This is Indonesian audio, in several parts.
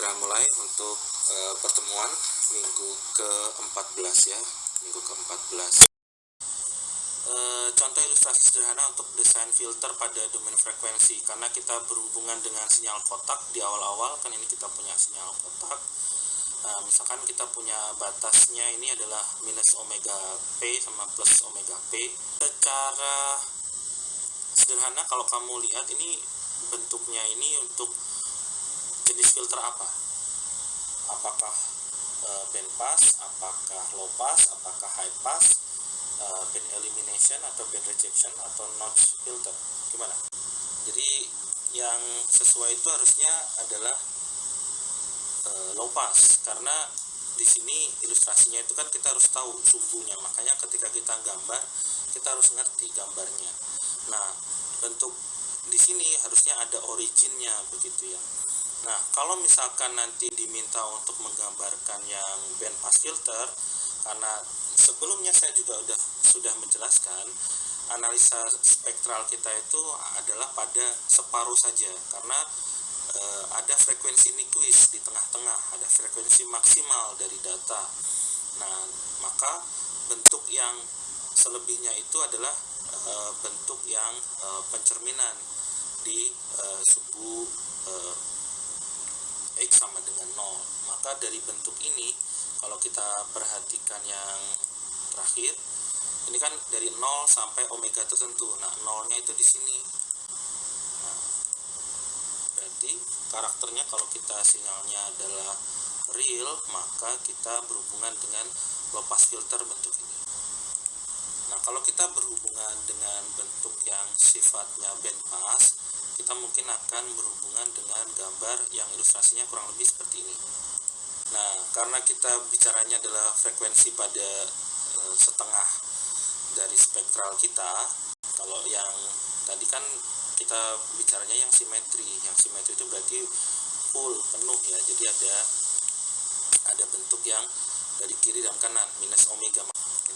segera mulai untuk pertemuan minggu ke-14 ya, minggu ke-14. Contoh ilustrasi sederhana untuk desain filter pada domain frekuensi, karena kita berhubungan dengan sinyal kotak di awal-awal, kan ini kita punya sinyal kotak. Misalkan kita punya batasnya ini adalah minus omega P sama plus omega P. Secara sederhana kalau kamu lihat ini bentuknya ini untuk jenis filter apa? Apakah band pass, apakah low pass, apakah high pass, band elimination atau band rejection atau notch filter? Gimana? Jadi yang sesuai itu harusnya adalah low pass, karena di sini ilustrasinya itu kan kita harus tahu sumbunya, makanya ketika kita gambar kita harus ngerti gambarnya. Nah, bentuk di sini harusnya ada originnya begitu ya. Nah, kalau misalkan nanti diminta untuk menggambarkan yang band pass filter, karena sebelumnya saya juga sudah menjelaskan analisa spektral kita itu adalah pada separuh saja, karena ada frekuensi Nyquist di tengah-tengah, ada frekuensi maksimal dari data. Nah, maka bentuk yang selebihnya itu adalah bentuk yang pencerminan di subu X sama dengan 0. Maka dari bentuk ini, kalau kita perhatikan yang terakhir, ini kan dari 0 sampai omega tertentu. Nah, 0-nya itu di sini. Nah, berarti karakternya kalau kita sinyalnya adalah real, maka kita berhubungan dengan low pass filter bentuk ini. Nah, kalau kita berhubungan dengan bentuk yang sifatnya band pass, kita mungkin akan berhubungan dengan gambar yang ilustrasinya kurang lebih seperti ini. Nah, karena kita bicaranya adalah frekuensi pada setengah dari spektral kita, kalau yang tadi kan kita bicaranya yang simetri. Yang simetri itu berarti full, penuh ya. Jadi ada bentuk yang dari kiri dan kanan, minus omega.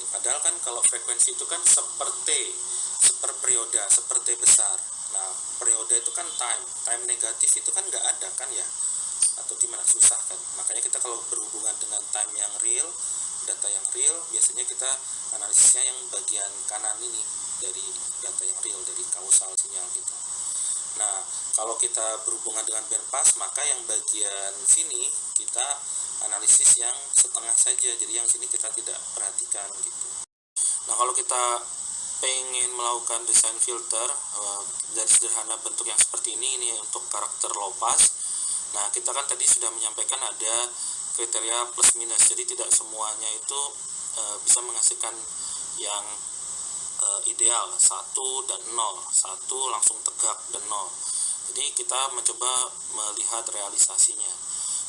Ini padahal kan kalau frekuensi itu kan seper perioda, seper T besar. Nah, periode itu kan time negatif itu kan nggak ada kan ya, atau gimana, susah kan. Makanya kita kalau berhubungan dengan time yang real, data yang real, biasanya kita analisisnya yang bagian kanan ini dari data yang real, dari kausal sinyal kita. Nah, kalau kita berhubungan dengan band pass, maka yang bagian sini kita analisis yang setengah saja, jadi yang sini kita tidak perhatikan gitu. Nah, kalau kita pengen melakukan desain filter dari sederhana bentuk yang seperti ini untuk karakter low pass. Nah, kita kan tadi sudah menyampaikan ada kriteria plus minus, jadi tidak semuanya itu bisa menghasilkan yang ideal 1 dan 0, 1 langsung tegak dan 0. Jadi kita mencoba melihat realisasinya.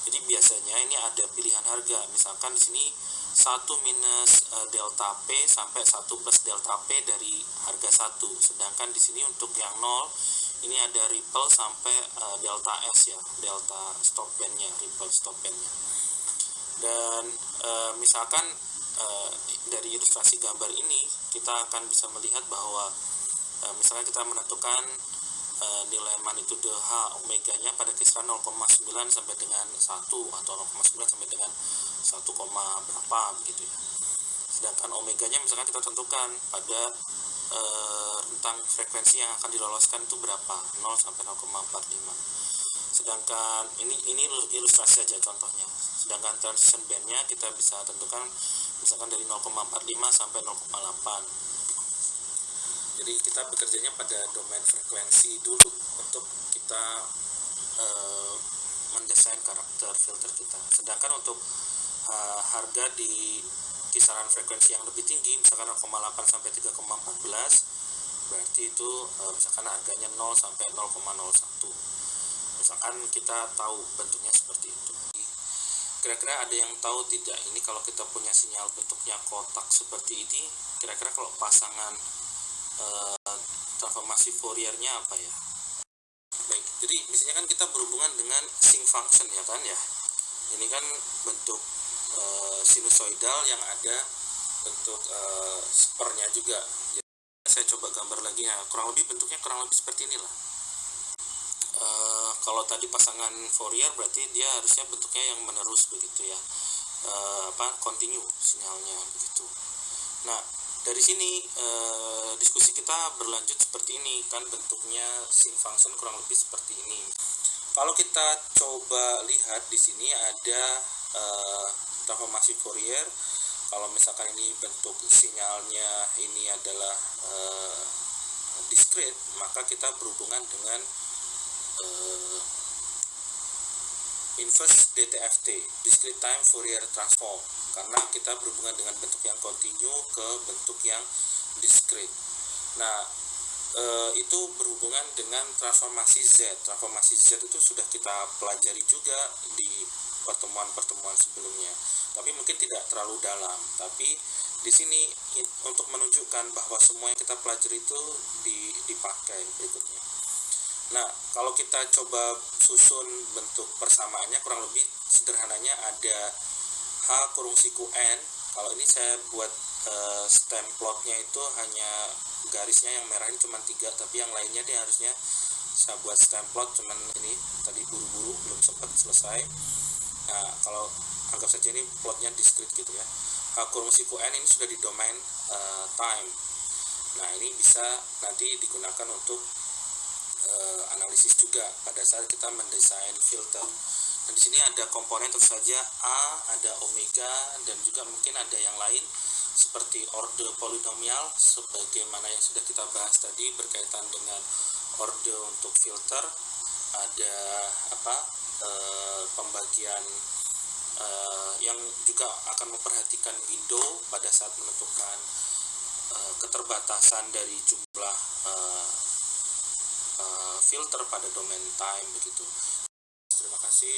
Jadi biasanya ini ada pilihan harga, misalkan di sini 1 minus delta P sampai 1 plus delta P dari harga 1. Sedangkan di sini untuk yang 0 ini ada ripple sampai delta S ya, delta stop bandnya, ripple stop bandnya. Dan misalkan dari ilustrasi gambar ini kita akan bisa melihat bahwa misalnya kita menentukan nilai magnitude H omeganya pada kisaran 0,9 sampai dengan 1 atau 0,9 sampai dengan 1, berapa begitu ya. Sedangkan omeganya misalkan kita tentukan pada rentang frekuensi yang akan diloloskan itu berapa, 0 sampai 0,45. Sedangkan ini ilustrasi saja contohnya. Sedangkan transition bandnya kita bisa tentukan misalkan dari 0,45 sampai 0,8. Jadi kita bekerjanya pada domain frekuensi dulu untuk kita mendesain karakter filter kita. Sedangkan untuk harga di kisaran frekuensi yang lebih tinggi, misalkan 0,8 sampai 3,14, berarti itu misalkan harganya 0 sampai 0,01. Misalkan kita tahu bentuknya seperti itu. Kira-kira ada yang tahu tidak, ini kalau kita punya sinyal bentuknya kotak seperti ini, kira-kira kalau pasangan transformasi Fouriernya apa ya? Baik, jadi biasanya kan kita berhubungan dengan sinc function ya kan ya. Ini kan bentuk sinusoidal yang ada bentuk sepernya juga. Jadi saya coba gambar lagi ya, kurang lebih bentuknya kurang lebih seperti inilah. Kalau tadi pasangan Fourier berarti dia harusnya bentuknya yang menerus begitu ya, continue sinyalnya begitu. Nah, dari sini diskusi kita berlanjut seperti ini kan, bentuknya sinc function kurang lebih seperti ini. Kalau kita coba lihat di sini ada transformasi Fourier. Kalau misalkan ini bentuk sinyalnya ini adalah discrete, maka kita berhubungan dengan inverse DTFT, discrete time Fourier transform, karena kita berhubungan dengan bentuk yang continue ke bentuk yang discrete. Nah, itu berhubungan dengan transformasi Z. Transformasi Z itu sudah kita pelajari juga di pertemuan-pertemuan sebelumnya, tapi mungkin tidak terlalu dalam. Tapi di sini untuk menunjukkan bahwa semua yang kita pelajari itu dipakai berikutnya. Nah, kalau kita coba susun bentuk persamaannya, kurang lebih sederhananya ada H kurung siku N. Kalau ini saya buat stem plotnya itu hanya garisnya yang merah ini cuma 3, tapi yang lainnya dia harusnya saya buat stem plot, cuman ini tadi buru-buru belum sempat selesai. Nah, kalau anggap saja ini plotnya discrete gitu ya. H kurung siku N ini sudah di domain time. Nah, ini bisa nanti digunakan untuk analisis juga pada saat kita mendesain filter. Dan di sini ada komponen tentu saja A, ada omega, dan juga mungkin ada yang lain seperti orde polinomial sebagaimana yang sudah kita bahas tadi berkaitan dengan orde untuk filter. Ada pembagian yang juga akan memperhatikan window pada saat menentukan keterbatasan dari jumlah filter pada domain time begitu. Terima kasih.